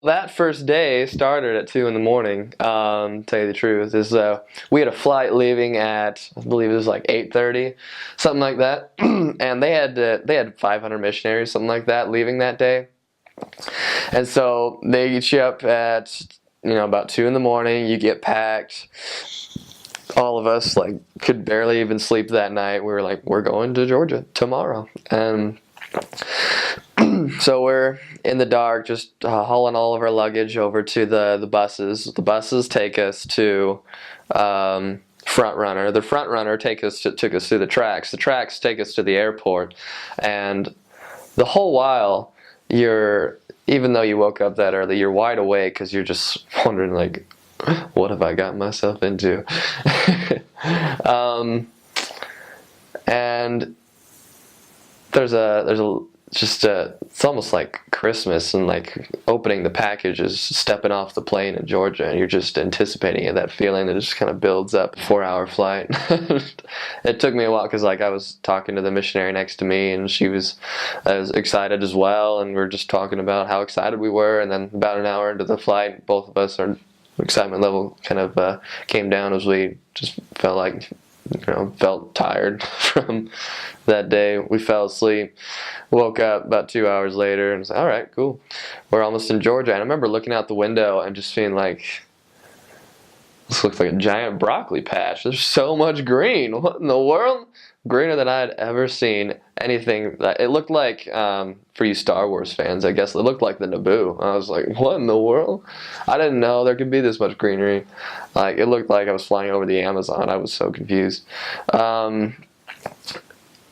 That first day started at 2 in the morning. Tell you the truth, is we had a flight leaving at, I believe it was like 8:30, something like that, and they had 500 missionaries, something like that, leaving that day, and so they get you up at about 2 in the morning. You get packed. All of us like could barely even sleep that night. We were like, we're going to Georgia tomorrow, and so we're in the dark, just hauling all of our luggage over to the buses. The buses take us to Front Runner. The Front Runner took us through the tracks. The tracks take us to the airport, and the whole while even though you woke up that early, you're wide awake because you're just wondering like, what have I got myself into? And there's it's almost like Christmas, and like opening the packages, stepping off the plane in Georgia, and you're just anticipating it, that feeling that just kind of builds up. 4-hour flight. It took me a while because like I was talking to the missionary next to me, and she was as excited as well, and we were just talking about how excited we were, and then about an hour into the flight, both of us, our excitement level kind of came down as we just felt tired from that day. We fell asleep, woke up about 2 hours later, and was like, all right, cool, we're almost in Georgia. And I remember looking out the window and just feeling like, this looks like a giant broccoli patch. There's so much green. What in the world? Greener than I had ever seen anything. It looked like, for you Star Wars fans, I guess, it looked like the Naboo. I was like, what in the world? I didn't know there could be this much greenery. Like, it looked like I was flying over the Amazon. I was so confused. And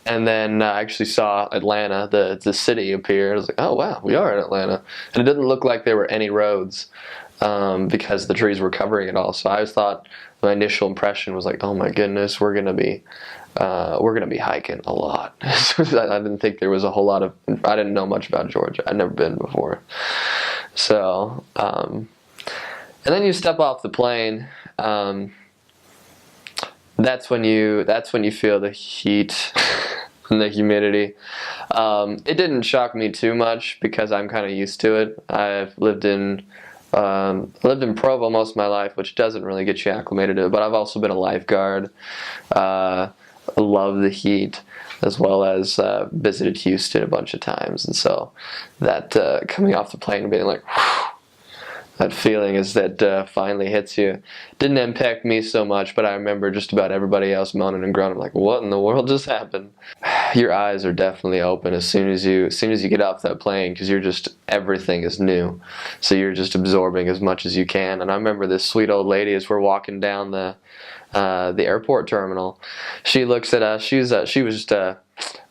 then I actually saw Atlanta, the city, appear. I was like, oh wow, we are in Atlanta. And it didn't look like there were any roads, because the trees were covering it all. So I thought, my initial impression was like, oh my goodness, we're gonna be hiking a lot. I didn't think there was a whole lot of. I didn't know much about Georgia. I'd never been before. So, and then you step off the plane. That's when you feel the heat and the humidity. It didn't shock me too much because I'm kind of used to it. I've lived in Provo most of my life, which doesn't really get you acclimated to it, but I've also been a lifeguard. I love the heat, as well as visited Houston a bunch of times, and so that coming off the plane and being like, whew, that feeling is that finally hits you. Didn't impact me so much, but I remember just about everybody else moaning and groaning like, what in the world just happened? Your eyes are definitely open as soon as you get off that plane, because everything is new. So you're just absorbing as much as you can. And I remember this sweet old lady, as we're walking down the airport terminal, she looks at us. She was just a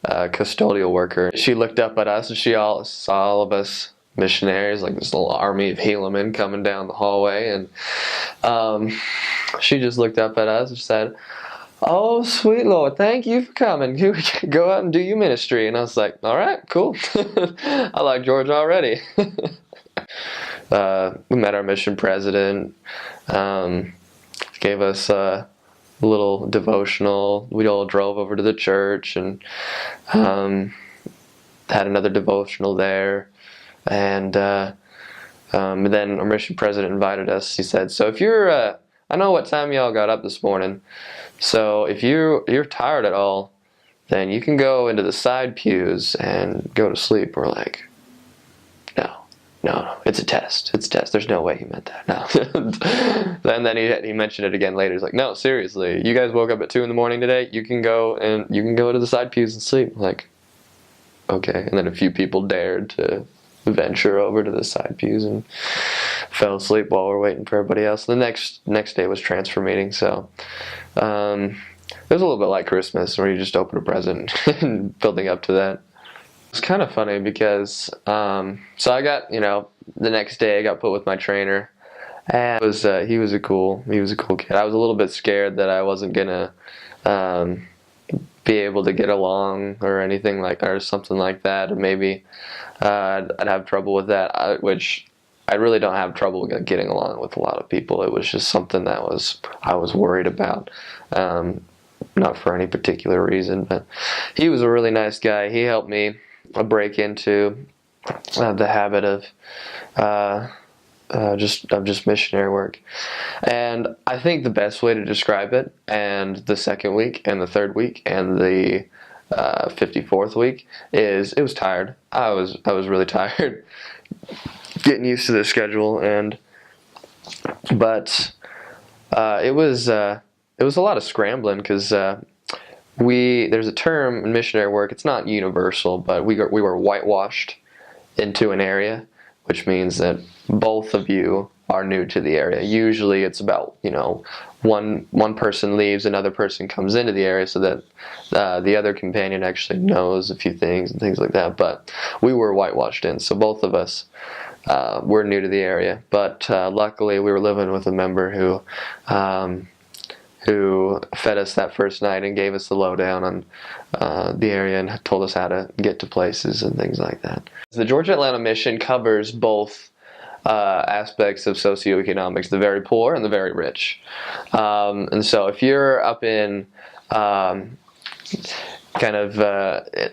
custodial worker. She looked up at us, and she saw all of us missionaries, like this little army of Helaman coming down the hallway, and she just looked up at us and said, oh sweet Lord, thank you for coming. You go out and do your ministry. And I was like, all right, cool. I like Georgia already. We met our mission president, gave us a little devotional. We all drove over to the church and had another devotional there. And then our mission president invited us. He said, so if you're, I know what time y'all got up this morning, so if you're tired at all, then you can go into the side pews and go to sleep. We're like, no, it's a test. There's no way he meant that. No. And then he mentioned it again later. He's like, no, seriously, you guys woke up at 2 in the morning today. You can go to the side pews and sleep. I'm like, okay. And then a few people dared to venture over to the side pews and fell asleep while we're waiting for everybody else. The next day was transfer meeting, so it was a little bit like Christmas, where you just open a present and building up to that. It's kind of funny because so I got, the next day I got put with my trainer, and he was a cool kid. I was a little bit scared that I wasn't gonna be able to get along or anything or something like that, or maybe I'd have trouble with that, which I really don't have trouble getting along with a lot of people. It was just something that I was worried about, not for any particular reason, but he was a really nice guy. He helped me break into the habit of just missionary work. And I think the best way to describe it, and the second week and the third week and the 54th week, is it was tired. I was really tired getting used to the schedule, but it was a lot of scrambling, because there's a term in missionary work. It's not universal, but we were whitewashed into an area, which means that both of you are new to the area. Usually it's about, one person leaves, another person comes into the area, so that the other companion actually knows a few things and things like that. But we were whitewashed in, so both of us were new to the area. But luckily we were living with a member who fed us that first night and gave us the lowdown on the area and told us how to get to places and things like that. The Georgia Atlanta mission covers both aspects of socioeconomics, the very poor and the very rich. And so if you're up in kind of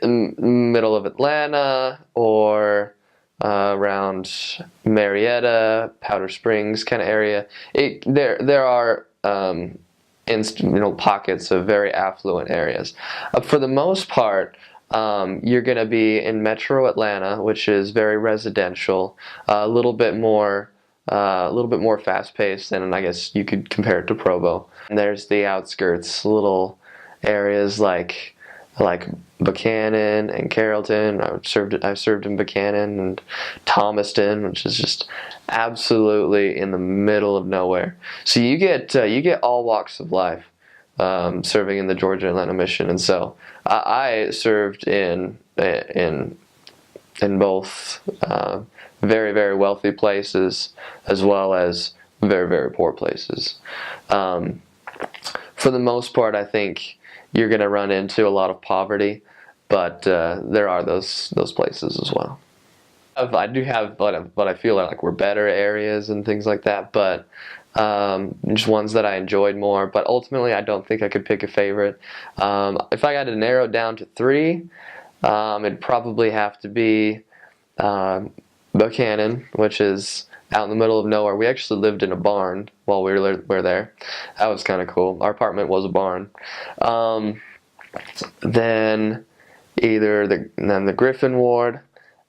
middle of Atlanta, or around Marietta, Powder Springs kind of area, there are pockets of very affluent areas. For the most part, you're going to be in Metro Atlanta, which is very residential, a little bit more fast-paced, and I guess you could compare it to Provo. And there's the outskirts, little areas like Buchanan and Carrollton. I've served in Buchanan and Thomaston, which is just absolutely in the middle of nowhere. So you get all walks of life serving in the Georgia Atlanta mission. And so I served in both very, very wealthy places as well as very, very poor places. For the most part, I think you're going to run into a lot of poverty, but there are those places as well. I do have what I feel like were better areas and things like that, but just ones that I enjoyed more. But ultimately, I don't think I could pick a favorite. If I had to narrow it down to three, it'd probably have to be Buchanan, which is out in the middle of nowhere. We actually lived in a barn while we were there. That was kind of cool. Our apartment was a barn. Then the Griffin Ward,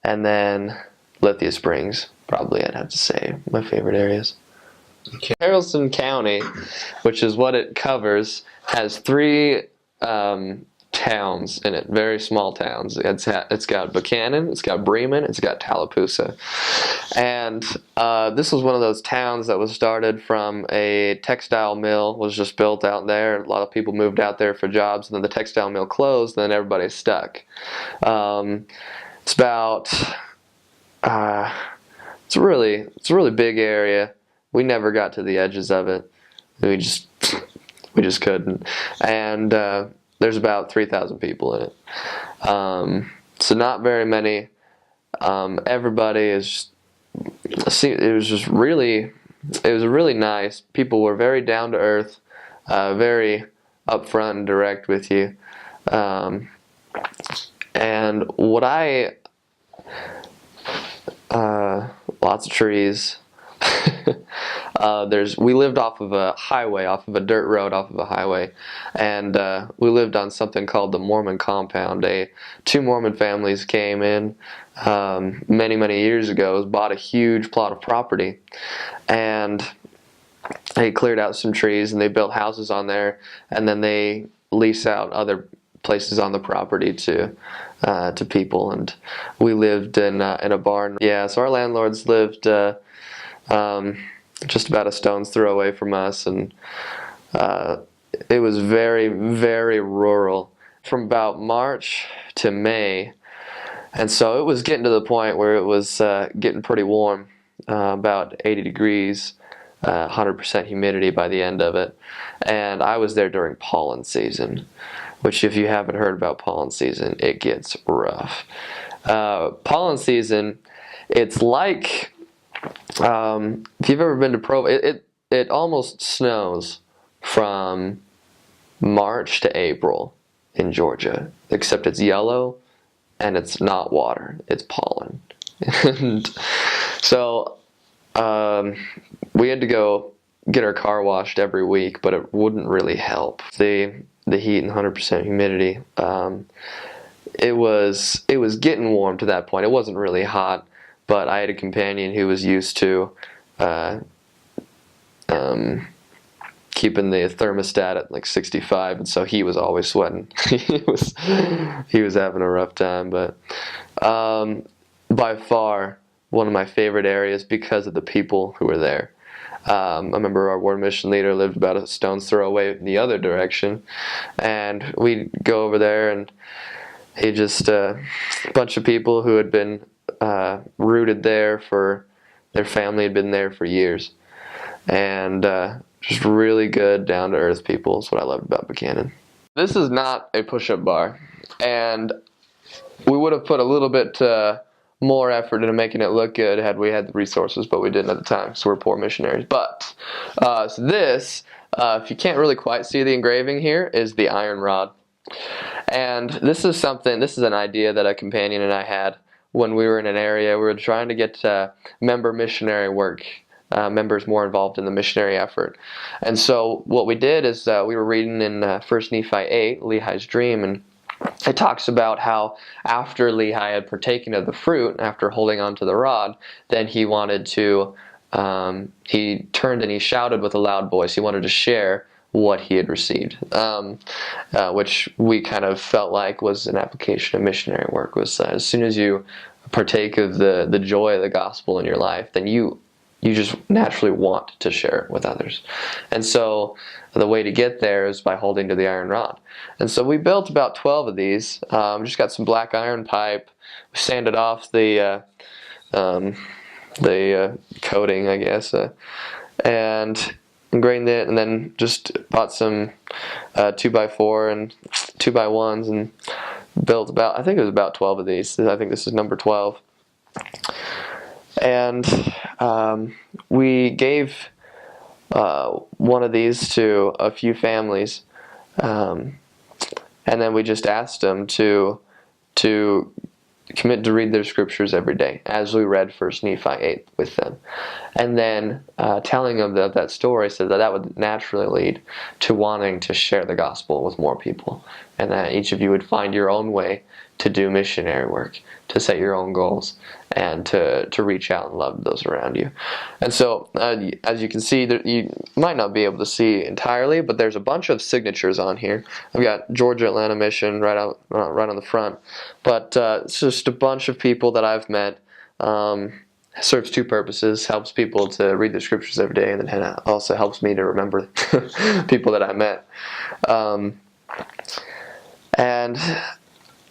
and then Lithia Springs. Probably, I'd have to say, my favorite areas. Okay. Haralson County, which is what it covers, has three towns in it, very small towns. It's got Buchanan, it's got Bremen, it's got Tallapoosa. And this was one of those towns that was started from a textile mill, was just built out there. A lot of people moved out there for jobs, and then the textile mill closed, and then everybody's stuck. It's about it's a really big area. We never got to the edges of it. We just couldn't. And there's about 3,000 people in it. So not very many. Everybody is. It was really nice. People were very down to earth, very upfront and direct with you. And what lots of trees. We lived off of a highway, off of a dirt road, off of a highway, and we lived on something called the Mormon compound. Two Mormon families came in many years ago, bought a huge plot of property, and they cleared out some trees and they built houses on there, and then they lease out other places on the property to people, and we lived in a barn. Yeah, so our landlords lived just about a stone's throw away from us, and it was very, very rural from about March to May, and so it was getting to the point where it was getting pretty warm, about 80 degrees, 100% humidity by the end of it. And I was there during pollen season, which, if you haven't heard about pollen season, it gets rough. Pollen season, it's like, if you've ever been to Provo, it almost snows from March to April in Georgia, except it's yellow and it's not water, it's pollen. And so we had to go get our car washed every week, but it wouldn't really help. The heat and 100% humidity. It was getting warm to that point. It wasn't really hot, but I had a companion who was used to keeping the thermostat at like 65, and so he was always sweating. he was having a rough time, but by far one of my favorite areas because of the people who were there. I remember our ward mission leader lived about a stone's throw away in the other direction, and we'd go over there, and he just a bunch of people who had been rooted there for their family had been there for years, and just really good, down-to-earth people is what I loved about Buchanan. This is not a push-up bar, and we would have put a little bit more effort into making it look good had we had the resources, but we didn't at the time, so we're poor missionaries. But, so this, if you can't really quite see the engraving here, is the iron rod. And this is an idea that a companion and I had when we were in an area. We were trying to get member missionary work, members more involved in the missionary effort. And so what we did is we were reading in 1 Nephi 8, Lehi's dream, and it talks about how after Lehi had partaken of the fruit, after holding on to the rod, then he wanted to, he turned and he shouted with a loud voice. He wanted to share what he had received, which we kind of felt like was an application of missionary work. Was as soon as you partake of the joy of the gospel in your life, then you just naturally want to share it with others. And so the way to get there is by holding to the iron rod. And so we built about 12 of these. Just got some black iron pipe. We sanded off the coating, I guess, and grained it, and then just bought some 2x4 and 2x1s and built about, I think it was about 12 of these. I think this is number 12. And we gave one of these to a few families, and then we just asked them to commit to read their scriptures every day, as we read 1 Nephi 8 with them. And then telling them that story said that would naturally lead to wanting to share the gospel with more people, and that each of you would find your own way to do missionary work, to set your own goals, and to reach out and love those around you. And so, as you can see, you might not be able to see entirely, but there's a bunch of signatures on here. I've got Georgia Atlanta Mission right on the front, but it's just a bunch of people that I've met. Serves two purposes: helps people to read the scriptures every day, and then also helps me to remember people that I met. And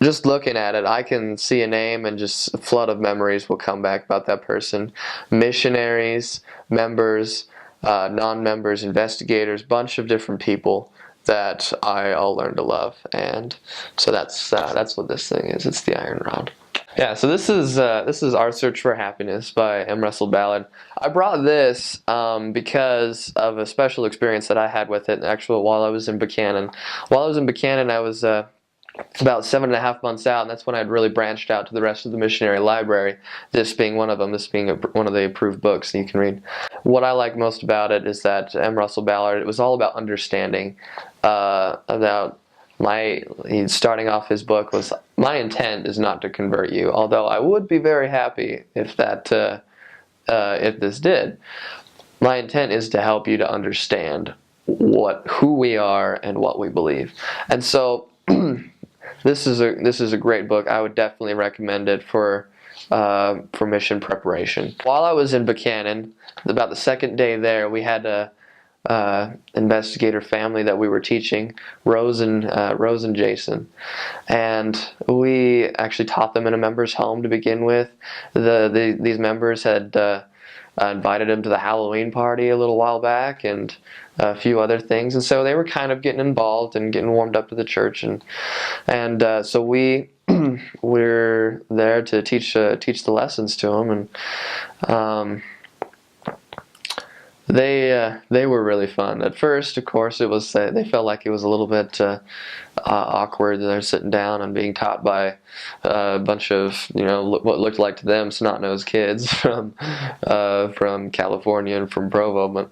just looking at it, I can see a name and just a flood of memories will come back about that person. Missionaries, members, non-members, investigators, bunch of different people that I all learned to love. And so that's what this thing is. It's the iron rod. Yeah, so this is Our Search for Happiness by M. Russell Ballard. I brought this because of a special experience that I had with it actually while I was in Buchanan. While I was in Buchanan, I was about 7.5 months out, and that's when I'd really branched out to the rest of the missionary library, this being one of them, this being one of the approved books that you can read. What I like most about it is that M. Russell Ballard, it was all about understanding, about starting off his book was, my intent is not to convert you, although I would be very happy if this did. My intent is to help you to understand who we are and what we believe. And so this is a great book. I would definitely recommend it for mission preparation. While I was in Buchanan, about the second day there, we had a investigator family that we were teaching, Rose and Jason, and we actually taught them in a member's home to begin with. These members had invited them to the Halloween party a little while back, and a few other things, and so they were kind of getting involved and getting warmed up to the church, and so we're there to teach the lessons to them, and They were really fun. At first, of course, it was they felt like it was a little bit awkward. They're sitting down and being taught by a bunch of what looked like to them snot-nosed kids from California and from Provo. But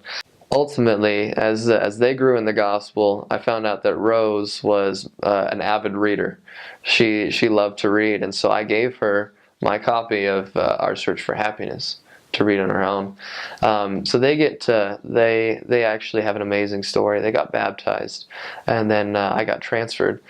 ultimately, as they grew in the gospel, I found out that Rose was an avid reader. She loved to read, and so I gave her my copy of Our Search for Happiness to read on her own. So they actually have an amazing story. They got baptized, and then I got transferred,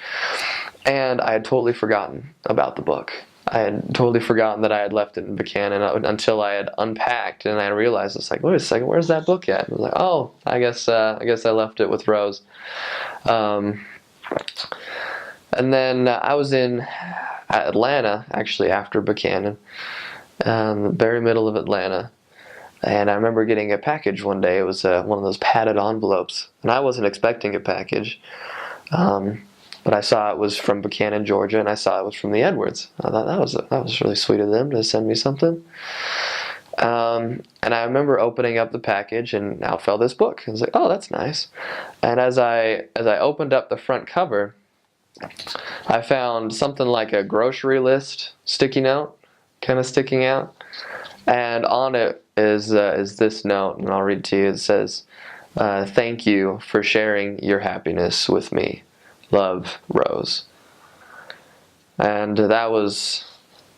and I had totally forgotten about the book. I had totally forgotten that I had left it in Buchanan until I had unpacked, and I realized, it's like, wait a second, where's that book at? And I was like, oh, I guess I left it with Rose. And then I was in Atlanta, actually, after Buchanan, the very middle of Atlanta. And I remember getting a package one day. It was one of those padded envelopes, and I wasn't expecting a package. But I saw it was from Buchanan, Georgia, and I saw it was from the Edwards. I thought that was really sweet of them to send me something. And I remember opening up the package, and out fell this book. I was like, oh, that's nice. And as I opened up the front cover, I found something like a grocery list sticky note, kind of sticking out. And on it is this note, and I'll read it to you. It says, "Thank you for sharing your happiness with me. Love, Rose." And that was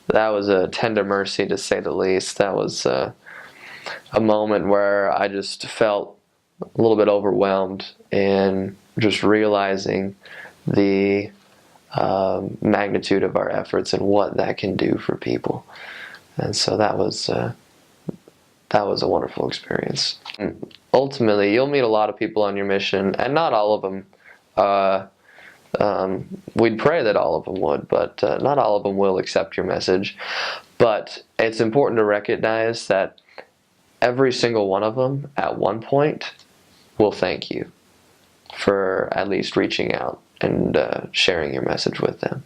a tender mercy, to say the least. That was a moment where I just felt a little bit overwhelmed in just realizing the magnitude of our efforts and what that can do for people. And so that was a wonderful experience. And ultimately, you'll meet a lot of people on your mission, and not all of them. We'd pray that all of them would, but not all of them will accept your message. But it's important to recognize that every single one of them, at one point, will thank you for at least reaching out and sharing your message with them.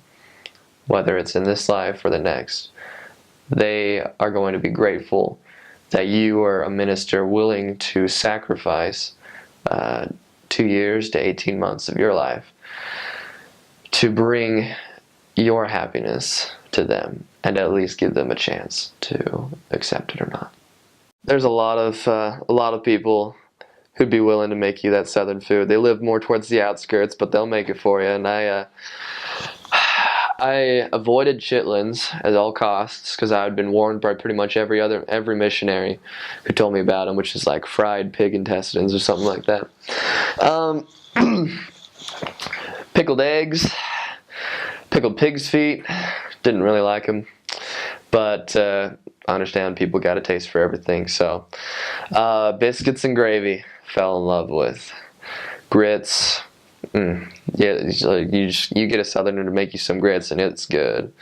Whether it's in this life or the next, they are going to be grateful that you are a minister willing to sacrifice 2 years to 18 months of your life to bring your happiness to them and at least give them a chance to accept it or not. There's a lot of people who'd be willing to make you that southern food. They live more towards the outskirts, but they'll make it for you. And I avoided chitlins at all costs because I had been warned by pretty much every missionary who told me about them, which is like fried pig intestines or something like that. Pickled eggs, pickled pig's feet. Didn't really like them, but I understand people got a taste for everything. So biscuits and gravy, fell in love with. Grits. Yeah, you get a southerner to make you some grits, and it's good.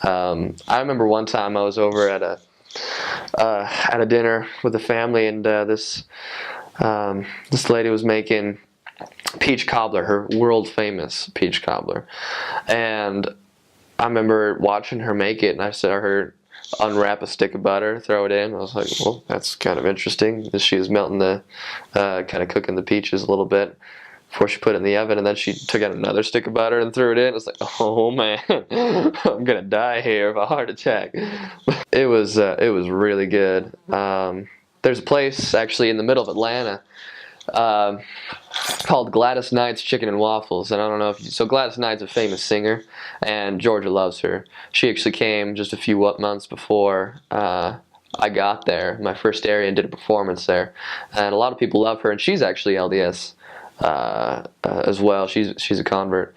I remember one time I was over at a dinner with a family, and this lady was making peach cobbler, her world famous peach cobbler, and I remember watching her make it, and I saw her unwrap a stick of butter, throw it in. I was like, well, that's kind of interesting. She was melting kind of cooking the peaches a little bit before she put it in the oven, and then she took out another stick of butter and threw it in. It's like, oh man, I'm gonna die here of a heart attack. It was really good. There's a place actually in the middle of Atlanta called Gladys Knight's Chicken and Waffles, and I don't know so Gladys Knight's a famous singer, and Georgia loves her. She actually came just a few months before I got there, my first area, and did a performance there, and a lot of people love her, and she's actually LDS. As well, she's a convert.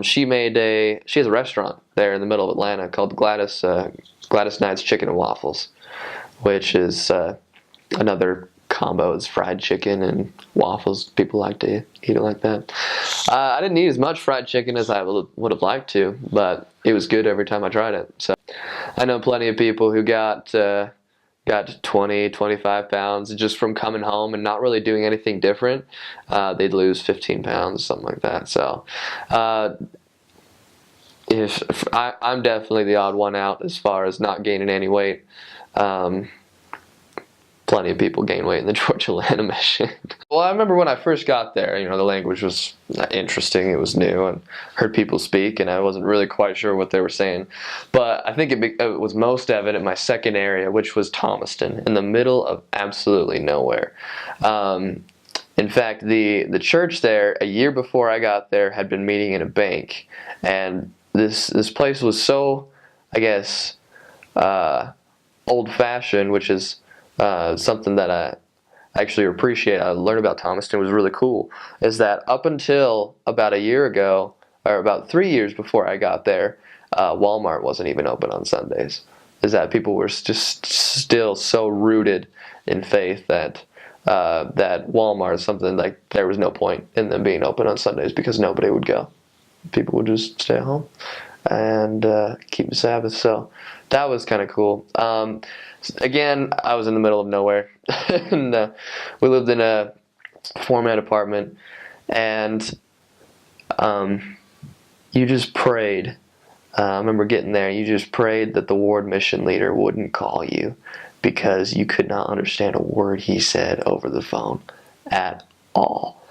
She has a restaurant there in the middle of Atlanta called Gladys Knight's Chicken and Waffles, which is another combo. It's fried chicken and waffles. People like to eat it like that. I didn't eat as much fried chicken as I would have liked to, but it was good every time I tried it. So I know plenty of people who got 20, 25 pounds just from coming home and not really doing anything different. They'd lose 15 pounds, something like that. So I'm definitely the odd one out as far as not gaining any weight. plenty of people gain weight in the Georgia Atlanta mission. Well, I remember when I first got there, the language was interesting, it was new, and heard people speak, and I wasn't really quite sure what they were saying. But I think it was most evident in my second area, which was Thomaston, in the middle of absolutely nowhere. In fact, the church there, a year before I got there, had been meeting in a bank, and this place was so, I guess, old-fashioned, which is something that I actually appreciate. I learned about Thomaston was really cool, is that up until about a year ago, or about 3 years before I got there, Walmart wasn't even open on Sundays. Is that people were just still so rooted in faith that Walmart is something like there was no point in them being open on Sundays because nobody would go. People would just stay at home and keep the Sabbath. So that was kind of cool. Again, I was in the middle of nowhere, and we lived in a 4-man apartment, and you just prayed. I remember getting there, you just prayed that the ward mission leader wouldn't call you because you could not understand a word he said over the phone at all.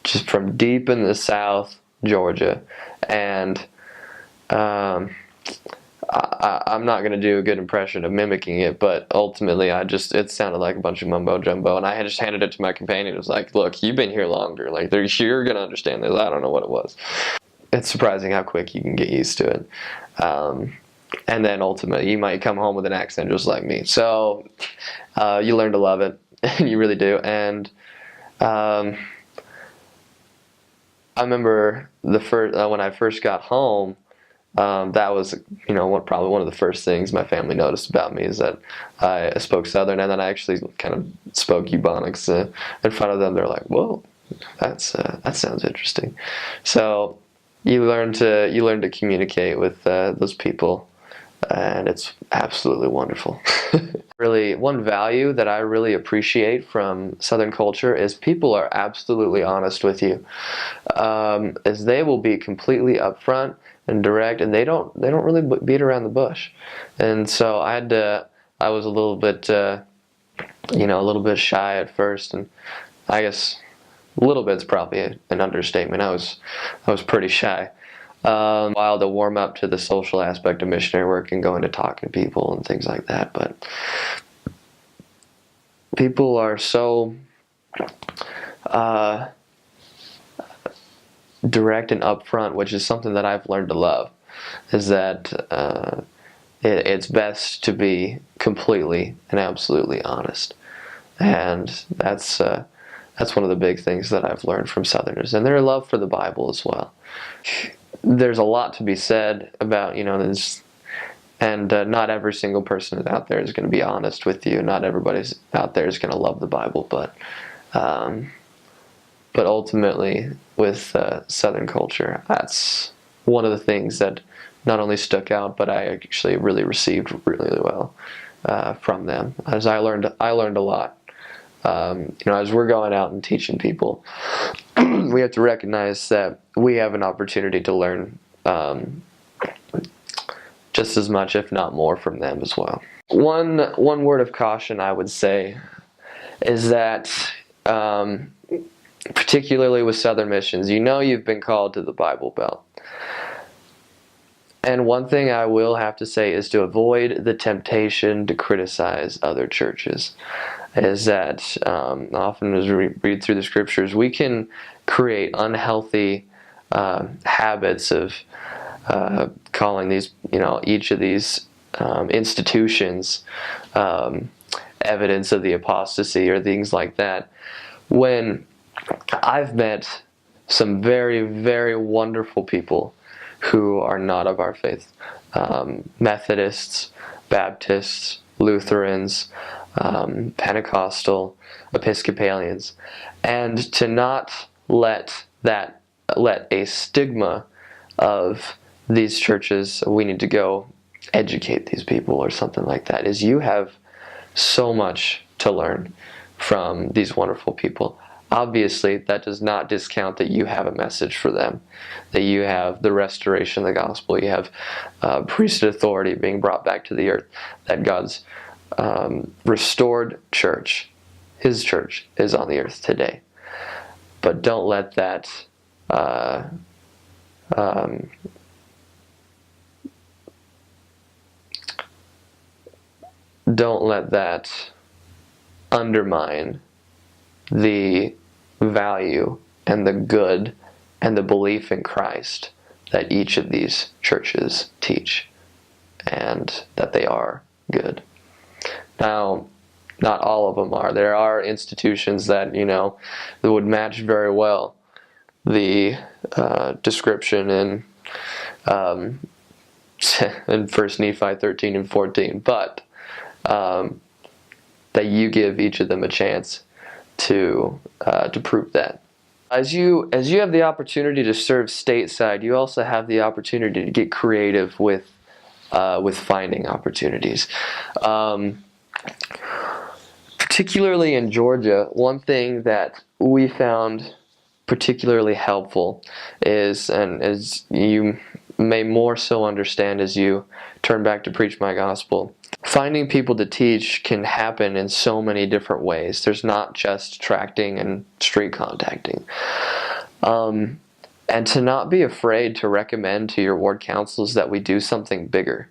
Just from deep in the South, Georgia, and I'm not going to do a good impression of mimicking it, but ultimately it sounded like a bunch of mumbo jumbo, and I had just handed it to my companion. It was like, look, you've been here longer, like you're going to understand this. I don't know what it was. It's surprising how quick you can get used to it. And then ultimately you might come home with an accent just like me. So you learn to love it, you really do. And I remember when I first got home, that was, probably one of the first things my family noticed about me is that I spoke Southern, and then I actually kind of spoke Ebonics in front of them. They're like, "Whoa, that sounds interesting." So you learn to communicate with those people, and it's absolutely wonderful. Really, one value that I really appreciate from Southern culture is people are absolutely honest with you, as they will be completely upfront and direct, and they don't really beat around the bush. And so I was a little bit shy at first, and I guess a little bit's probably an understatement. I was pretty shy. While to warm up to the social aspect of missionary work and going to talking to people and things like that, but people are so direct and upfront, which is something that I've learned to love, is that it's best to be completely and absolutely honest, and that's one of the big things that I've learned from Southerners, and their love for the Bible as well. There's a lot to be said about this, and not every single person out there is going to be honest with you. Not everybody's out there is going to love the Bible, but ultimately, with Southern culture, that's one of the things that not only stuck out, but I actually really received really well from them. As I learned a lot. As we're going out and teaching people, we have to recognize that we have an opportunity to learn just as much, if not more, from them as well. One word of caution I would say is that particularly with Southern missions, you've been called to the Bible Belt. And one thing I will have to say is to avoid the temptation to criticize other churches. Is that often as we read through the scriptures, we can create unhealthy habits of calling these, each of these institutions evidence of the apostasy or things like that. When I've met some very, very wonderful people who are not of our faith, Methodists, Baptists, Lutherans, Pentecostal, Episcopalians, and to not let a stigma of these churches, we need to go educate these people or something like that, is you have so much to learn from these wonderful people. Obviously, that does not discount that you have a message for them, that you have the restoration of the gospel, you have priesthood authority being brought back to the earth, that God's restored church, his church, is on the earth today. But don't let that don't let that undermine the value and the good and the belief in Christ that each of these churches teach, and that they are good. Now, not all of them are. There are institutions that, that would match very well the description in 1 Nephi 13 and 14, but that you give each of them a chance to prove that. As you have the opportunity to serve stateside, you also have the opportunity to get creative with finding opportunities. Particularly in Georgia, one thing that we found particularly helpful is, and as you may more so understand as you turn back to preach my gospel, finding people to teach can happen in so many different ways. There's not just tracting and street contacting. And to not be afraid to recommend to your ward councils that we do something bigger,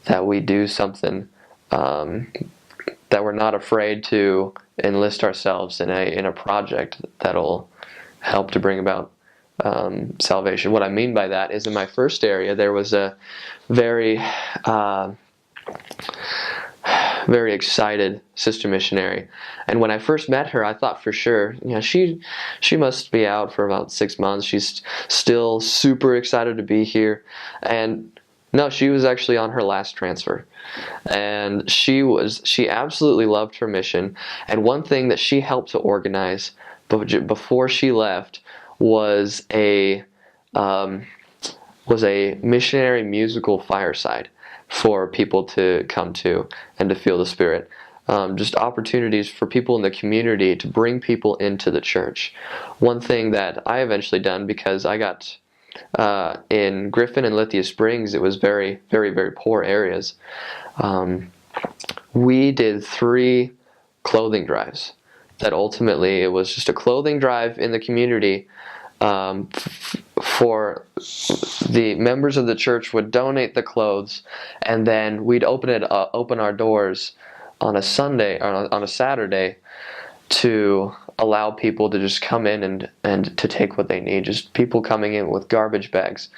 that we do something, that we're not afraid to enlist ourselves in a project that'll help to bring about salvation. What I mean by that is, in my first area, there was a very very excited sister missionary, and when I first met her, I thought for sure, she must be out for about 6 months. She's still super excited to be here, and no, she was actually on her last transfer, and she absolutely loved her mission. And one thing that she helped to organize before she left was a missionary musical fireside for people to come to and to feel the Spirit. Just opportunities for people in the community to bring people into the church. One thing that I eventually done, because I got in Griffin and Lithia Springs, it was very, very, very poor areas. We did 3 clothing drives. That ultimately, it was just a clothing drive in the community. For the members of the church would donate the clothes, and then we'd open our doors on a Sunday or on a Saturday to allow people to just come in and to take what they need. Just people coming in with garbage bags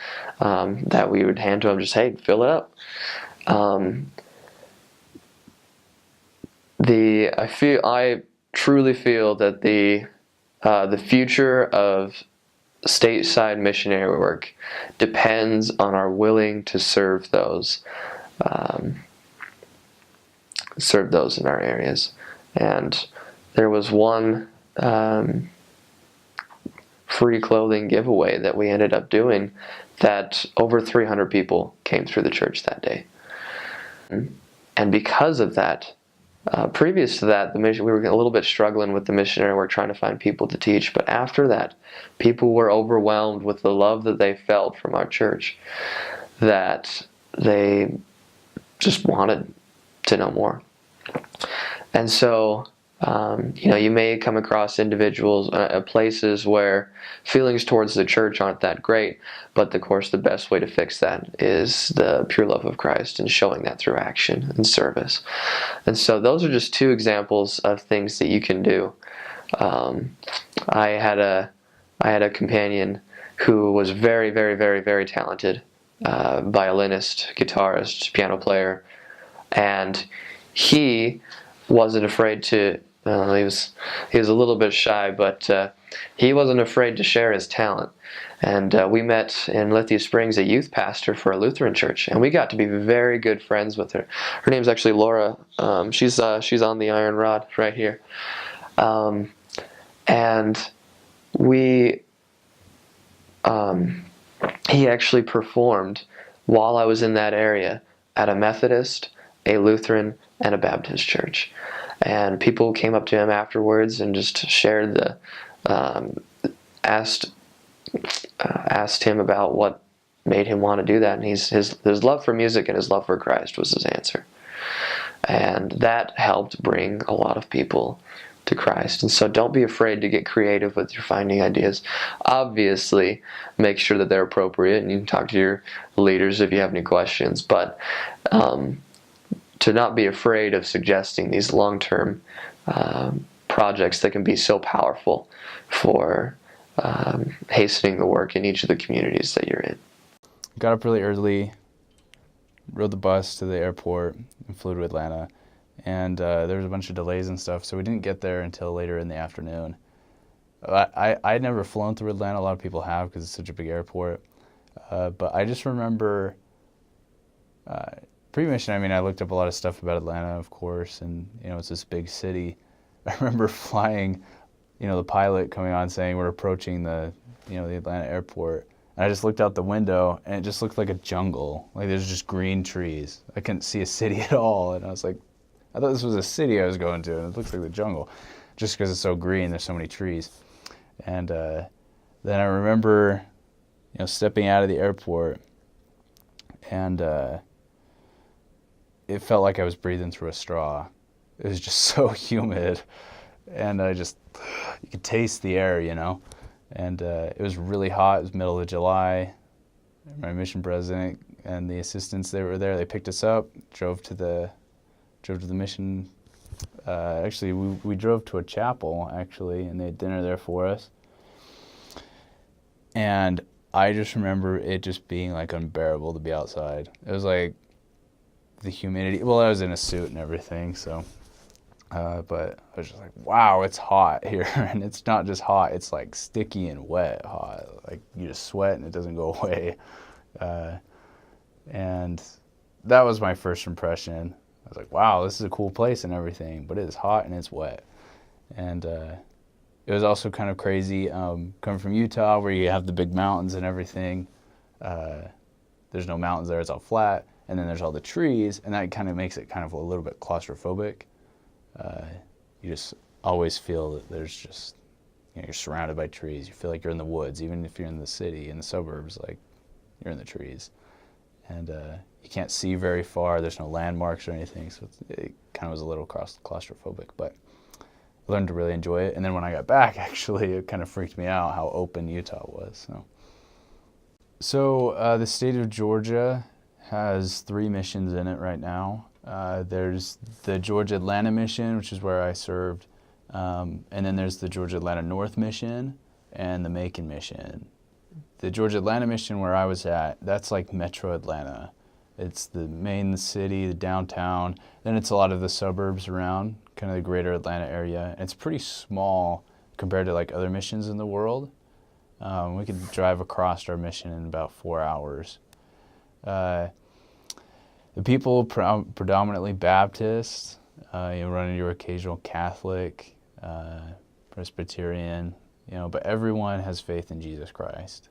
that we would hand to them. Just, hey, fill it up. I truly feel that the future of stateside missionary work depends on our willing to serve those in our areas. And there was one free clothing giveaway that we ended up doing that over 300 people came through the church that day. And because of that, previous to that, we were a little bit struggling with the missionary work, trying to find people to teach. But after that, people were overwhelmed with the love that they felt from our church, that they just wanted to know more. And so, you may come across individuals, places where feelings towards the church aren't that great, but of course the best way to fix that is the pure love of Christ and showing that through action and service. And so those are just 2 examples of things that you can do. I had a companion who was very, very, very, very talented, violinist, guitarist, piano player, and he wasn't afraid to. He was a little bit shy, but he wasn't afraid to share his talent. And we met in Lithia Springs, a youth pastor for a Lutheran church, and we got to be very good friends with her. Her name's actually Laura. She's on the iron rod right here, and he actually performed while I was in that area at a Methodist, a Lutheran, and a Baptist church. And people came up to him afterwards and just shared asked him about what made him want to do that. And his love for music and his love for Christ was his answer. and that helped bring a lot of people to Christ. And so don't be afraid to get creative with your finding ideas. Obviously, make sure that they're appropriate, and you can talk to your leaders if you have any questions, but to not be afraid of suggesting these long-term projects that can be so powerful for hastening the work in each of the communities that you're in. Got up really early, rode the bus to the airport, and flew to Atlanta. And there was a bunch of delays and stuff, so we didn't get there until later in the afternoon. I'd never flown through Atlanta. A lot of people have because it's such a big airport. But I just remember pre-mission, I looked up a lot of stuff about Atlanta, of course, and it's this big city. I remember flying, the pilot coming on saying we're approaching the Atlanta airport. And I just looked out the window, and it just looked like a jungle. Like there's just green trees. I couldn't see a city at all, and I was like, I thought this was a city I was going to, and it looks like the jungle, just because it's so green. There's so many trees. And then I remember, stepping out of the airport, and it felt like I was breathing through a straw. It was just so humid, and you could taste the air, And it was really hot. It was middle of July. My mission president and the assistants, they were there. They picked us up, drove to the mission. Actually, we drove to a chapel, actually, and they had dinner there for us. And I just remember it just being like unbearable to be outside. It was like the humidity. Well, I was in a suit and everything, so. But I was just like, wow, it's hot here. And it's not just hot, it's like sticky and wet hot. Like you just sweat and it doesn't go away. And that was my first impression. I was like, wow, this is a cool place and everything, but it is hot and it's wet. And it was also kind of crazy coming from Utah, where you have the big mountains and everything. There's no mountains there, it's all flat. And then there's all the trees, and that kind of makes it kind of a little bit claustrophobic. You just always feel that there's just, you're surrounded by trees. You feel like you're in the woods, even if you're in the city, in the suburbs, like you're in the trees. And you can't see very far. There's no landmarks or anything, so it kind of was a little claustrophobic. But I learned to really enjoy it. And then when I got back, actually, it kind of freaked me out how open Utah was. So the state of Georgia has 3 missions in it right now. There's the Georgia Atlanta mission, which is where I served, and then there's the Georgia Atlanta North mission and the Macon mission. The Georgia Atlanta mission, where I was at, that's like Metro Atlanta. It's the main city, the downtown, then it's a lot of the suburbs around, kind of the greater Atlanta area. And it's pretty small compared to like other missions in the world. We could drive across our mission in about 4 hours. The people predominantly Baptist. You run into your occasional Catholic, Presbyterian, but everyone has faith in Jesus Christ.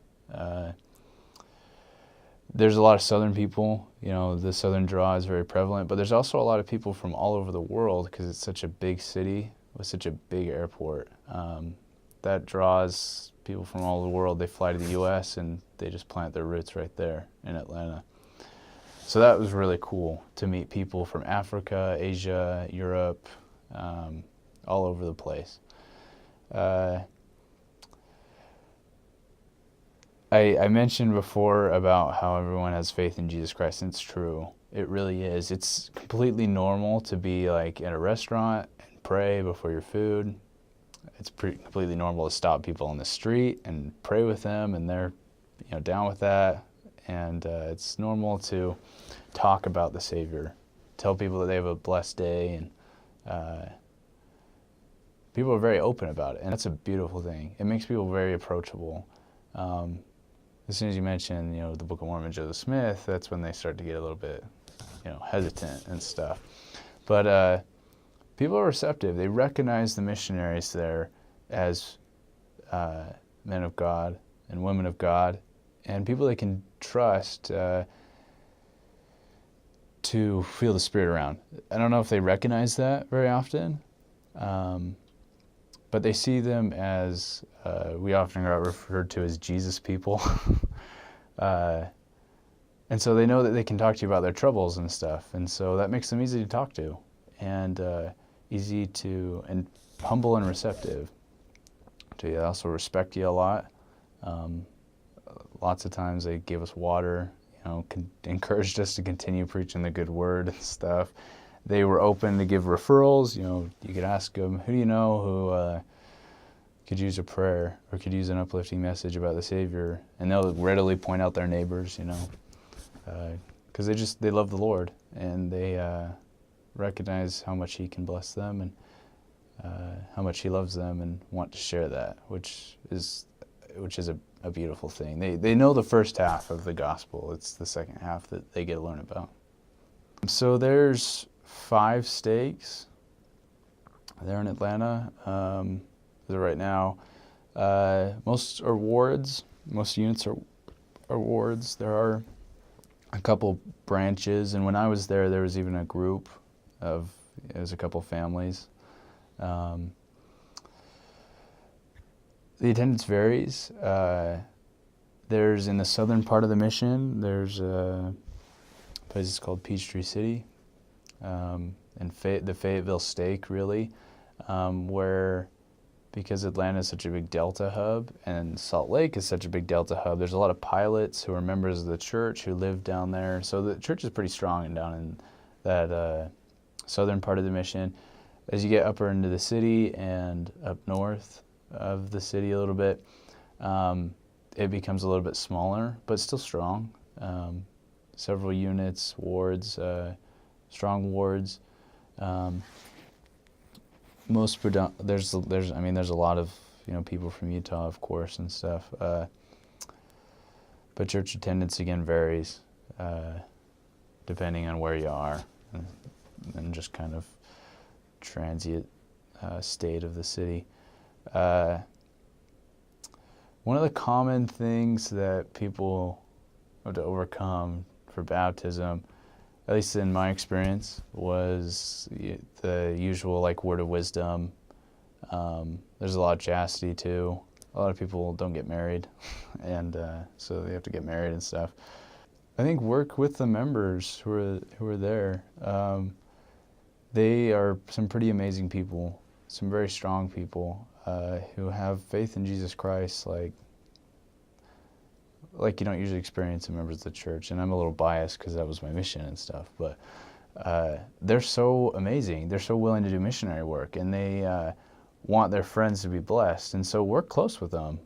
There's a lot of Southern people. The Southern draw is very prevalent, but there's also a lot of people from all over the world because it's such a big city with such a big airport. That draws people from all over the world. They fly to the U.S. and they just plant their roots right there in Atlanta. So that was really cool to meet people from Africa, Asia, Europe, all over the place. I mentioned before about how everyone has faith in Jesus Christ, and it's true. It really is. It's completely normal to be like at a restaurant and pray before your food. It's completely normal to stop people on the street and pray with them, and they're down with that. And it's normal to talk about the Savior, tell people that they have a blessed day, and people are very open about it, and that's a beautiful thing. It makes people very approachable. As soon as you mention, the Book of Mormon, Joseph Smith, that's when they start to get a little bit, hesitant and stuff. But people are receptive. They recognize the missionaries there as men of God and women of God, and people they can trust to feel the Spirit around. I don't know if they recognize that very often, but they see them as, we often are referred to as Jesus people. And so they know that they can talk to you about their troubles and stuff, and so that makes them easy to talk to. and easy to, and humble and receptive. They also respect you a lot. Lots of times they gave us water, encouraged us to continue preaching the good word and stuff. They were open to give referrals. You could ask them, who do you know who could use a prayer or could use an uplifting message about the Savior? And they'll readily point out their neighbors, because they love the Lord, and they recognize how much He can bless them and how much He loves them, and want to share that, which is a beautiful thing. They know the first half of the gospel. It's the second half that they get to learn about. So there's 5 stakes there in Atlanta. Right now, most are wards. Most units are wards. There are a couple branches, and when I was there was even a group of, it was a couple families. The attendance varies. There's, in the southern part of the mission, there's a place called Peachtree City, and the Fayetteville Stake, really, where, because Atlanta is such a big Delta hub and Salt Lake is such a big Delta hub, there's a lot of pilots who are members of the church who live down there. So the church is pretty strong down in that southern part of the mission. As you get upper into the city and up north of the city a little bit, it becomes a little bit smaller, but still strong. Several units, wards, strong wards. There's a lot of people from Utah, of course, and stuff. But church attendance again varies depending on where you are, and just kind of transient state of the city. One of the common things that people have to overcome for baptism, at least in my experience, was the usual word of wisdom. There's a lot of chastity too. A lot of people don't get married, and so they have to get married and stuff. I think work with the members who are there. They are some pretty amazing people, some very strong people who have faith in Jesus Christ, like you don't usually experience in members of the church. And I'm a little biased because that was my mission and stuff, but they're so amazing. They're so willing to do missionary work, and they want their friends to be blessed. And so work close with them.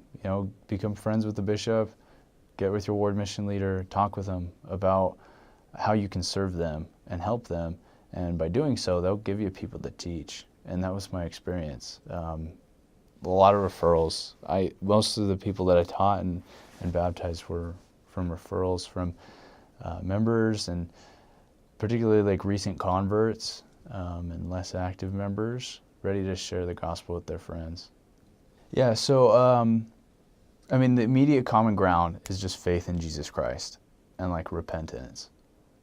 Become friends with the bishop, get with your ward mission leader, talk with them about how you can serve them and help them. And by doing so, they'll give you people to teach. And that was my experience. A lot of referrals. Most of the people that I taught and baptized were from referrals from members, and particularly recent converts and less active members ready to share the gospel with their friends. Yeah, so the immediate common ground is just faith in Jesus Christ and repentance.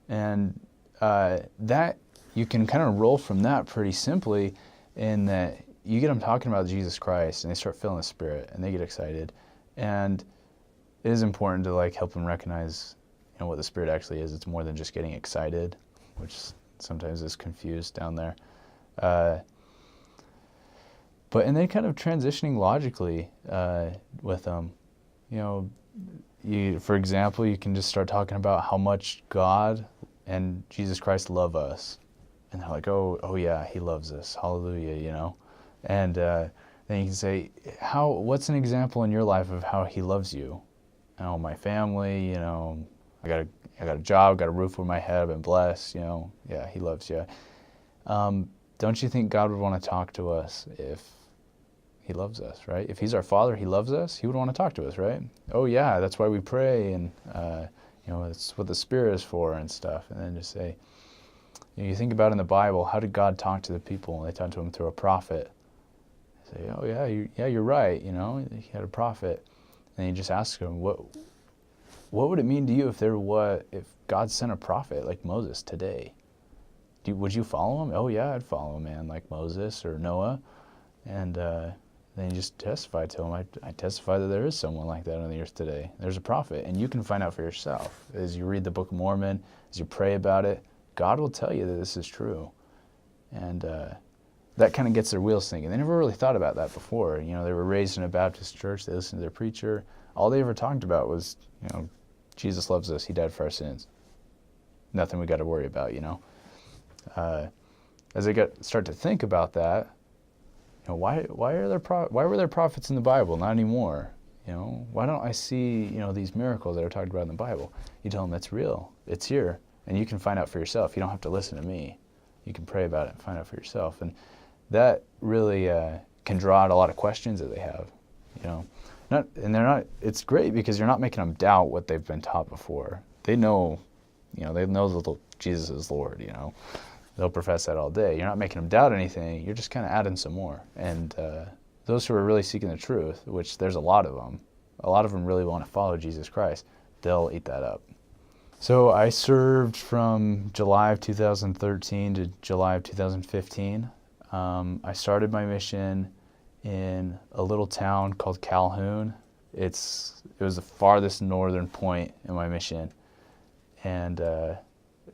And that you can kind of roll from that pretty simply, in that you get them talking about Jesus Christ and they start feeling the Spirit and they get excited. And it is important to help them recognize what the Spirit actually is. It's more than just getting excited, which sometimes is confused down there. And then kind of transitioning logically with them. For example, you can just start talking about how much God and Jesus Christ love us. And they're like, oh yeah, He loves us. Hallelujah, And then you can say, what's an example in your life of how He loves you? My family, I got a job, got a roof over my head, I've been blessed, yeah, He loves you. Don't you think God would want to talk to us if He loves us, right? If He's our Father, He loves us, He would want to talk to us, right? Oh yeah, that's why we pray, and that's what the Spirit is for and stuff. And then just say, you think about in the Bible, how did God talk to the people? They talked to Him through a prophet. Say, oh yeah, you're right. He had a prophet, and you just ask Him, what would it mean to you if God sent a prophet like Moses today? Would you follow him? Oh yeah, I'd follow a man like Moses or Noah, and then you just testify to him. I testify that there is someone like that on the earth today. There's a prophet, and you can find out for yourself as you read the Book of Mormon, as you pray about it. God will tell you that this is true. And that kind of gets their wheels thinking. They never really thought about that before. You know, they were raised in a Baptist church. They listened to their preacher. All they ever talked about was, you know, Jesus loves us. He died for our sins. Nothing we got to worry about, you know. As they start to think about that, you know, why were there prophets in the Bible? Not anymore. You know, why don't I see, you know, these miracles that are talked about in the Bible? You tell them it's real. It's here. And you can find out for yourself. You don't have to listen to me. You can pray about it and find out for yourself. And that really can draw out a lot of questions that they have, you know. It's great because you're not making them doubt what they've been taught before. They know, you know, that Jesus is Lord, you know. They'll profess that all day. You're not making them doubt anything. You're just kind of adding some more. And those who are really seeking the truth, which there's a lot of them really want to follow Jesus Christ, they'll eat that up. So I served from July of 2013 to July of 2015. I started my mission in a little town called Calhoun. It was the farthest northern point in my mission, and that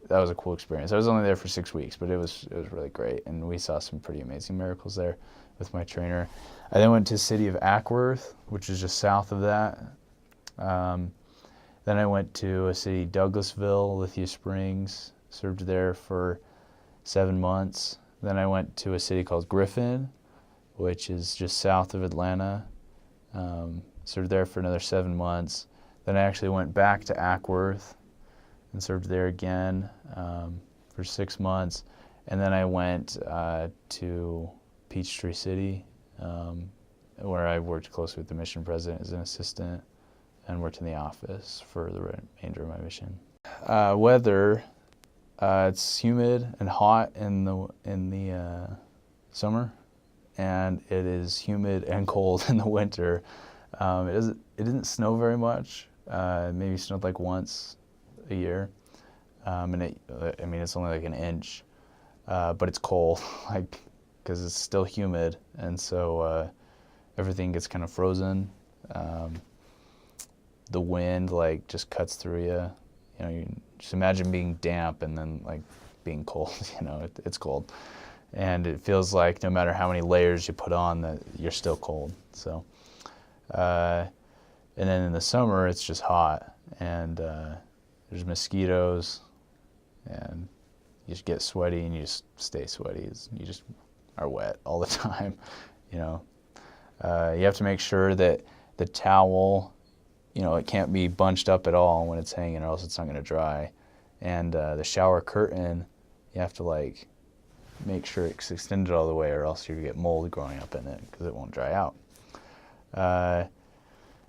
was a cool experience. I was only there for 6 weeks, but it was really great, and we saw some pretty amazing miracles there with my trainer. I then went to the city of Ackworth, which is just south of that. Then I went to a city, Douglasville, Lithia Springs, served there for 7 months. Then I went to a city called Griffin, which is just south of Atlanta. Served there for another 7 months. Then I actually went back to Ackworth and served there again for 6 months. And then I went to Peachtree City, where I worked closely with the mission president as an assistant and worked in the office for the remainder of my mission. Weather, it's humid and hot in the summer, and it is humid and cold in the winter. It didn't snow very much. Maybe snowed like once a year, and it's only like an inch, but it's cold, like, because it's still humid, and so everything gets kind of frozen. The wind like just cuts through you. You know, you just imagine being damp and then like being cold. You know, it's cold, and it feels like no matter how many layers you put on, that you're still cold. So, and then in the summer it's just hot, and there's mosquitoes, and you just get sweaty and you just stay sweaty. You just are wet all the time. You know, you have to make sure that the towel, you know, it can't be bunched up at all when it's hanging, or else it's not going to dry. And the shower curtain, you have to like make sure it's extended all the way, or else you get mold growing up in it because it won't dry out.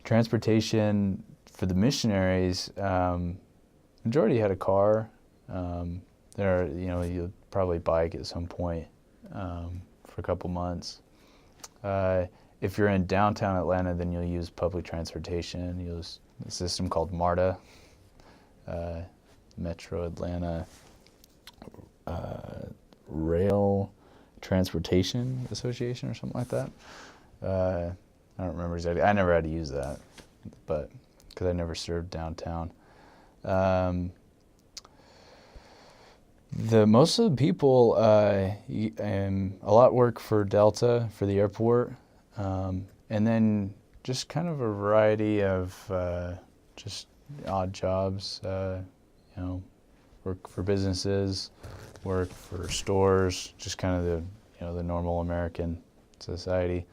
Transportation for the missionaries, majority had a car. You'll probably bike at some point for a couple months. If you're in downtown Atlanta, then you'll use public transportation. You'll use a system called MARTA, Metro Atlanta Rail Transportation Association or something like that. I don't remember exactly. I never had to use that, but because I never served downtown. Most of the people, a lot work for Delta, for the airport. And then just kind of a variety of just odd jobs, work for businesses, work for stores, just kind of the normal American society.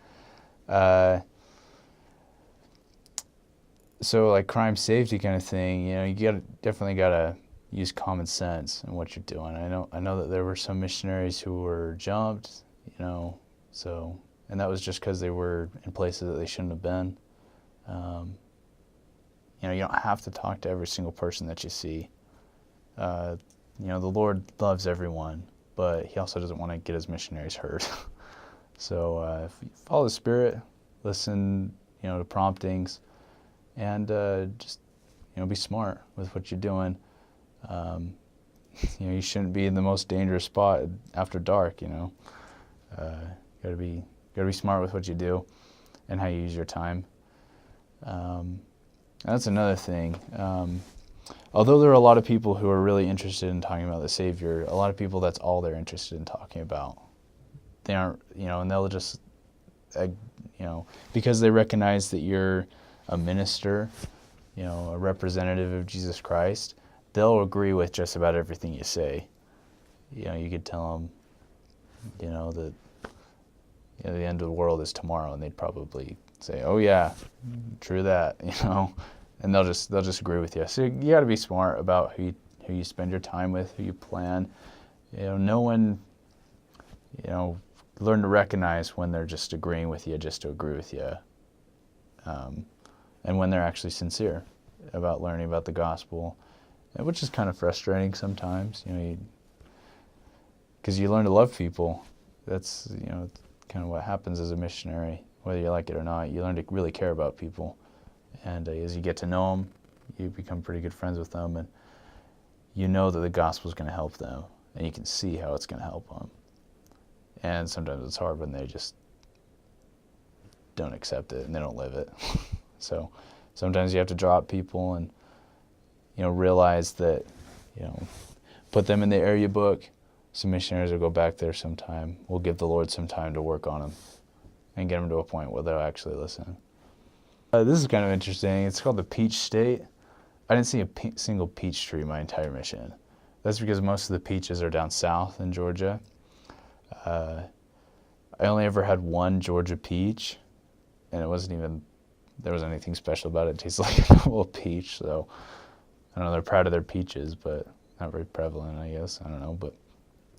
So like crime safety kind of thing, you definitely gotta use common sense in what you're doing. I know that there were some missionaries who were jumped, and that was just because they were in places that they shouldn't have been. You don't have to talk to every single person that you see. The Lord loves everyone, but He also doesn't want to get His missionaries hurt. So if you follow the Spirit, listen, to promptings, and just, be smart with what you're doing. You shouldn't be in the most dangerous spot after dark. Gotta be smart with what you do and how you use your time. That's another thing. although there are a lot of people who are really interested in talking about the Savior, a lot of people, that's all they're interested in talking about. They aren't, and they'll just, because they recognize that you're a minister, a representative of Jesus Christ, they'll agree with just about everything you say. You could tell them, that the end of the world is tomorrow, and they'd probably say, "Oh yeah, true that," and they'll just agree with you. So you got to be smart about who you spend your time with, who you plan. No one, learn to recognize when they're just agreeing with you just to agree with you, and when they're actually sincere about learning about the gospel, which is kind of frustrating sometimes, because you learn to love people. That's, kind of what happens as a missionary, whether you like it or not. You learn to really care about people, and as you get to know them, you become pretty good friends with them, and you know that the gospel is going to help them, and you can see how it's going to help them. And sometimes it's hard when they just don't accept it and they don't live it. So sometimes you have to drop people and, realize that, put them in the area book. Some missionaries will go back there sometime. We'll give the Lord some time to work on them and get them to a point where they'll actually listen. This is kind of interesting. It's called the Peach State. I didn't see a single peach tree my entire mission. That's because most of the peaches are down south in Georgia. I only ever had one Georgia peach, and there wasn't anything special about it. It tastes like a normal peach, so I don't know, they're proud of their peaches, but not very prevalent, I guess. I don't know, but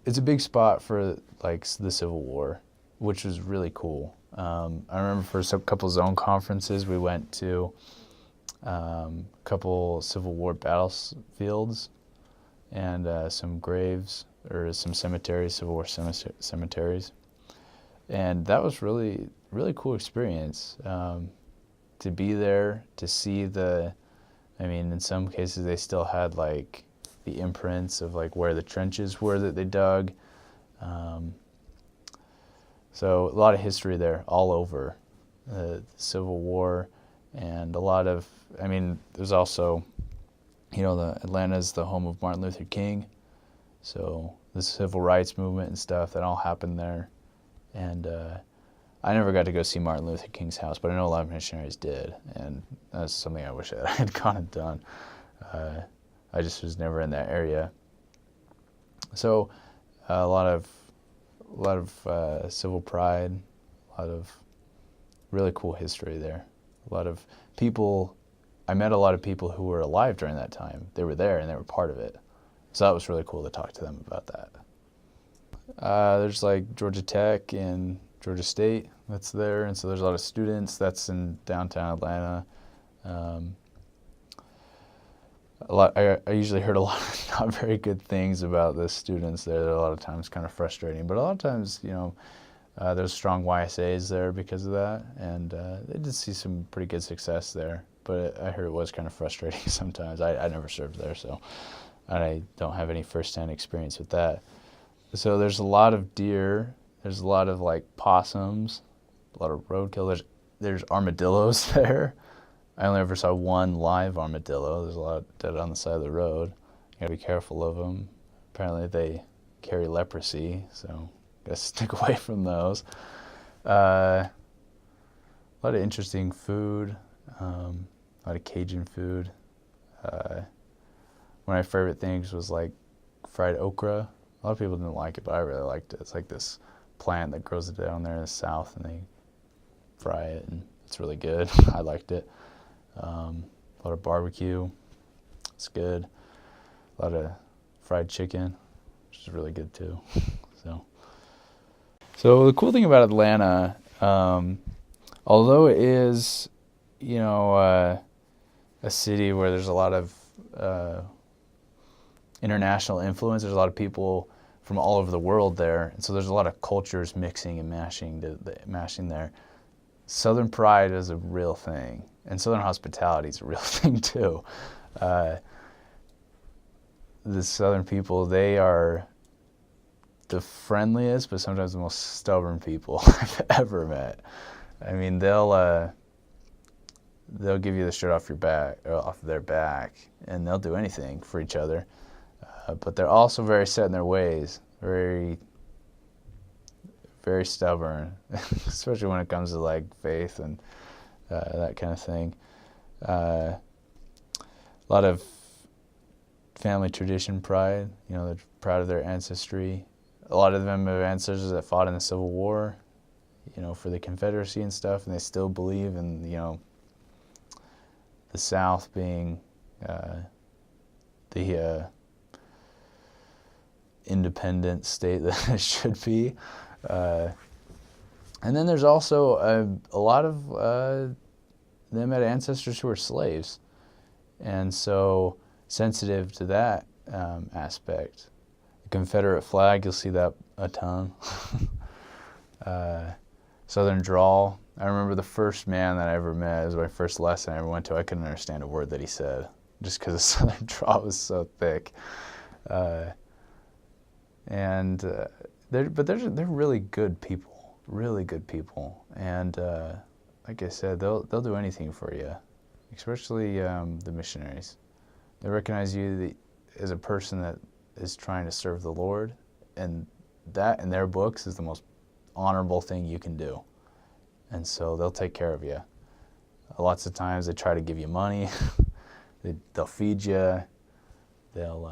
it's a big spot for like the Civil War, which was really cool. I remember for a couple zone conferences, we went to a couple Civil War battlefields and some graves, or some cemeteries, Civil War cemeteries. And that was really, really cool experience, to be there, to see in some cases they still had like the imprints of like where the trenches were that they dug. So a lot of history there all over the Civil War, and a lot of, there's also, Atlanta's the home of Martin Luther King. So the civil rights movement and stuff, that all happened there. And I never got to go see Martin Luther King's house, but I know a lot of missionaries did, and that's something I wish I had gone and done. I just was never in that area. So a lot of civil pride, a lot of really cool history there. A lot of people, I met a lot of people who were alive during that time. They were there and they were part of it. So that was really cool to talk to them about that. There's like Georgia Tech and Georgia State that's there, and so there's a lot of students. That's in downtown Atlanta. I usually heard a lot of not very good things about the students there. They're a lot of times kind of frustrating, but a lot of times, there's strong YSAs there because of that, and they did see some pretty good success there. But I heard it was kind of frustrating sometimes. I never served there, so I don't have any first-hand experience with that. So there's a lot of deer. There's a lot of like possums, a lot of roadkill. There's armadillos there. I only ever saw one live armadillo. There's a lot dead on the side of the road. You gotta be careful of them. Apparently they carry leprosy, so gotta stick away from those. A lot of interesting food, a lot of Cajun food. One of my favorite things was like fried okra. A lot of people didn't like it, but I really liked it. It's like this plant that grows down there in the south, and they fry it, and it's really good. I liked it. A lot of barbecue. It's good. A lot of fried chicken, which is really good too. So the cool thing about Atlanta, although it is, a city where there's a lot of international influence, there's a lot of people from all over the world there, and so there's a lot of cultures mixing and mashing there. Southern pride is a real thing, and Southern hospitality is a real thing too. The Southern people, they are the friendliest, but sometimes the most stubborn people I've ever met. They'll they'll give you the shirt off your back, or off their back, and they'll do anything for each other. But they're also very set in their ways, very, very stubborn, especially when it comes to like faith and that kind of thing. A lot of family tradition pride. You know, they're proud of their ancestry. A lot of them have ancestors that fought in the Civil War, you know, for the Confederacy and stuff, and they still believe in, you know, the South being the independent state that it should be. And then there's also a lot of them had ancestors who were slaves, and so sensitive to that aspect. The Confederate flag, you'll see that a ton. Southern drawl. I remember the first man that I ever met, it was my first lesson I ever went to, I couldn't understand a word that he said, just because the Southern drawl was so thick. They're really good people, and like I said, they'll do anything for you, especially the missionaries. They recognize you as a person that is trying to serve the Lord, and that in their books is the most honorable thing you can do. And so they'll take care of you. Lots of times they try to give you money, they'll feed you, they'll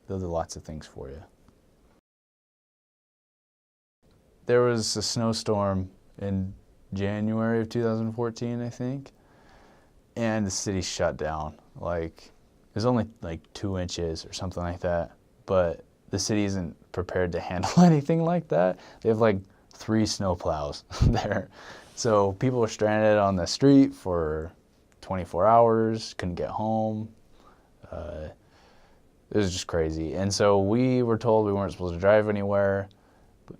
do lots of things for you. There was a snowstorm in January of 2014, I think, and the city shut down. Like, it was only like 2 inches or something like that, but the city isn't prepared to handle anything like that. They have like 3 snowplows there. So people were stranded on the street for 24 hours, couldn't get home. It was just crazy. And so we were told we weren't supposed to drive anywhere,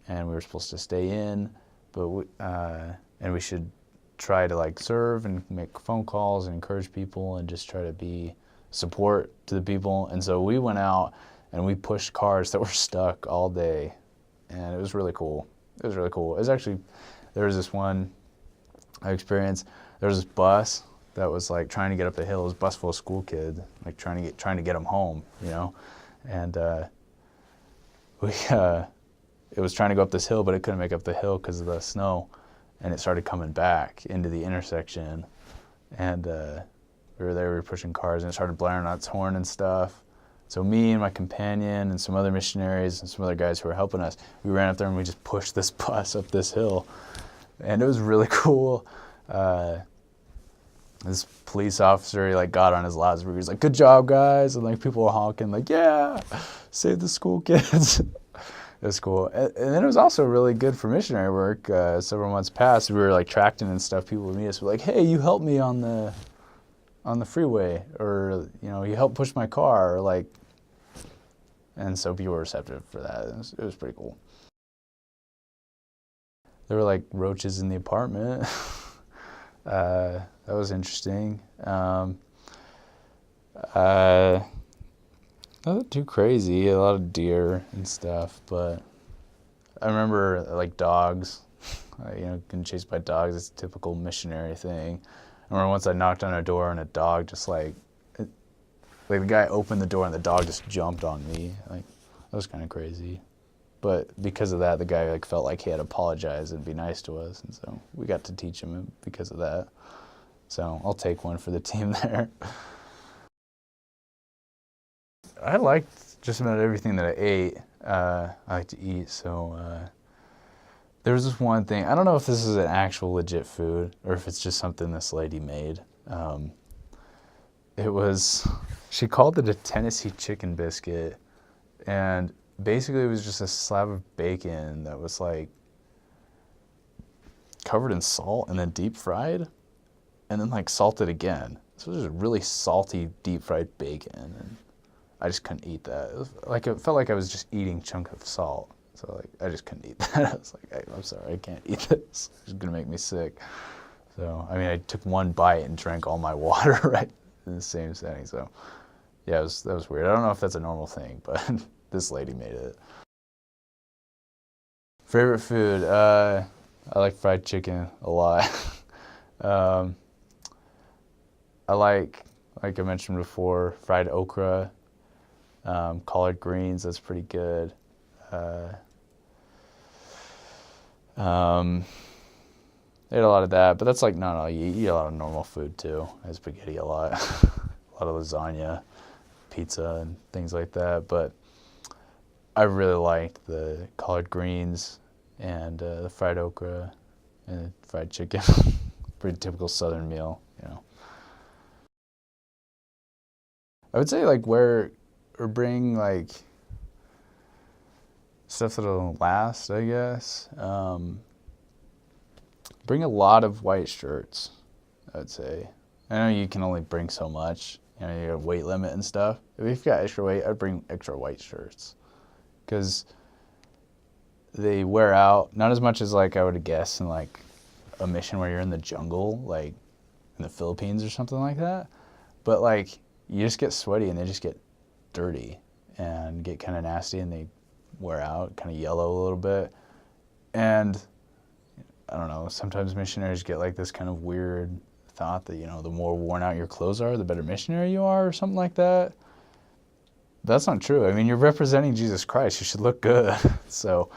and we were supposed to stay in, and we should try to like serve and make phone calls and encourage people and just try to be support to the people. And so we went out and we pushed cars that were stuck all day, and it was really cool. It was really cool. It was actually, there was this one experience. There was this bus that was like trying to get up the hill. It was a bus full of school kids, like trying to get them home, you know, and it was trying to go up this hill, but it couldn't make up the hill because of the snow, and it started coming back into the intersection, and we were pushing cars, and it started blaring out its horn and stuff. So me and my companion and some other missionaries and some other guys who were helping us, we ran up there and we just pushed this bus up this hill, and it was really cool. This police officer, he like got on his loudspeaker, he's like, "Good job, guys," and like people were honking like, "Yeah, save the school kids." It was cool. And then it was also really good for missionary work. Several months past, we were like tracting and stuff. People would meet us, were like, "Hey, you helped me on the freeway," or, you know, "You helped push my car," or like, and so people were receptive for that. It was pretty cool. There were like roaches in the apartment. That was interesting. Nothing too crazy, a lot of deer and stuff, but I remember like dogs, you know, getting chased by dogs. It's a typical missionary thing. I remember once I knocked on a door and a dog just like the guy opened the door and the dog just jumped on me. Like, that was kind of crazy. But because of that, the guy like felt like he had to apologize and be nice to us, and so we got to teach him because of that. So I'll take one for the team there. I liked just about everything that I ate. I like to eat, so there was this one thing. I don't know if this is an actual legit food or if it's just something this lady made. She called it a Tennessee chicken biscuit, and basically it was just a slab of bacon that was like covered in salt and then deep fried, and then like salted again. So it was just really salty, deep fried bacon, and I just couldn't eat that. It felt like I was just eating a chunk of salt. So like I just couldn't eat that. I was like, I'm sorry, I can't eat this. It's gonna make me sick. So I mean, I took one bite and drank all my water right in the same setting. So yeah, that was weird. I don't know if that's a normal thing, but this lady made it. Favorite food? I like fried chicken a lot. I like I mentioned before, fried okra, collard greens. That's pretty good. Uh, um, I ate a lot of that, but that's like not all you eat. You eat a lot of normal food too. I had spaghetti a lot, a lot of lasagna, pizza, and things like that. But I really liked the collard greens and the fried okra and fried chicken. Pretty typical Southern meal, you know. I would say like wear or bring like stuff that'll last, I guess. Bring a lot of white shirts, I would say. I know you can only bring so much. You know, you have a weight limit and stuff. If you've got extra weight, I'd bring extra white shirts. Because they wear out, not as much as like I would guess in like a mission where you're in the jungle, like in the Philippines or something like that. But like you just get sweaty and they just get dirty and get kind of nasty and they wear out, kind of yellow a little bit. And I don't know, sometimes missionaries get like this kind of weird thought that, you know, the more worn out your clothes are, the better missionary you are or something like that. That's not true. I mean, you're representing Jesus Christ. You should look good. So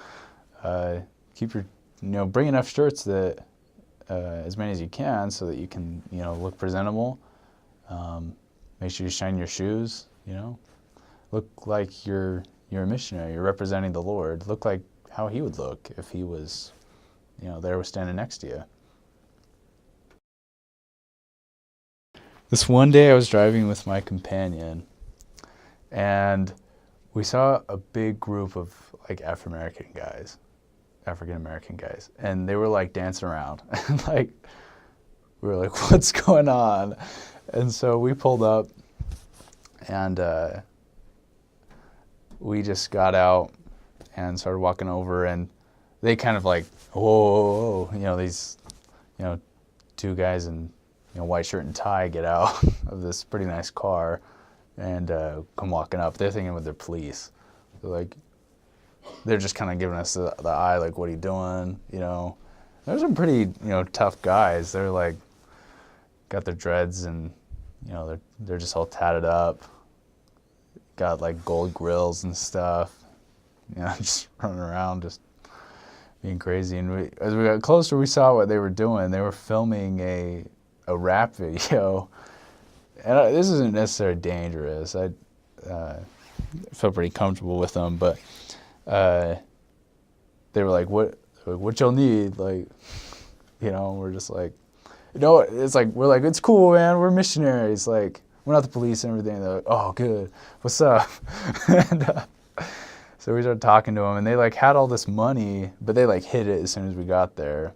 keep your, you know, bring enough shirts that as many as you can so that you can, you know, look presentable. Make sure you shine your shoes, you know. Look like you're a missionary. You're representing the Lord. Look like how he would look if he was, you know, there was standing next to you. This one day I was driving with my companion and we saw a big group of like African American guys, and they were like dancing around and like we were like, what's going on? And so we pulled up and we just got out and started walking over, and they kind of like, whoa, you know, these, you know, two guys in, you know, white shirt and tie get out of this pretty nice car and come walking up. They're thinking with their police. They're like, they're just kind of giving us the eye, like, what are you doing? You know, there's some pretty, you know, tough guys. They're like, got their dreads and, you know, they're just all tatted up. Got like gold grills and stuff. You know, just running around, just being crazy. And as we got closer, we saw what they were doing. They were filming a rap video. And this isn't necessarily dangerous. I felt pretty comfortable with them, but they were like, what y'all need? Like, you know, we're just like, you know, it's like, we're like, it's cool, man. We're missionaries. Like, we're not the police and everything. They're like, oh, good. What's up? And so we started talking to them, and they like had all this money, but they like hid it as soon as we got there.